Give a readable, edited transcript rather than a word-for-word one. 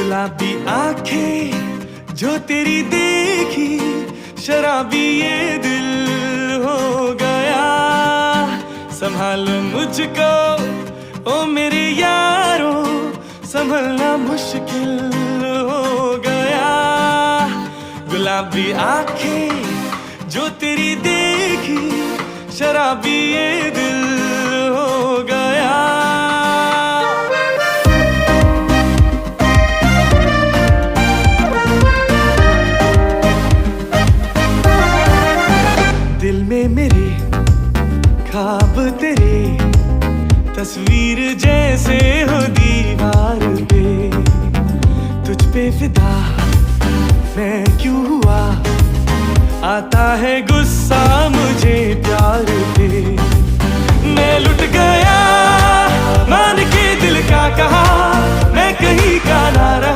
गुलाबी आंखें जो तेरी देखी, शराबी ये दिल हो गया। संभालो मुझको ओ मेरे यारो, संभलना मुश्किल हो गया। गुलाबी आंखें जो तेरी देखी, शराबी ये दिल हो गया। दिल में मेरे ख्वाब तेरे, तस्वीर जैसे हो दीवार पे। तुझ पे फिदा मैं क्यों हुआ, आता है गुस्सा मुझे प्यार पे। मैं लुट गया मान के दिल का कहा, मैं कहीं का ना रहा।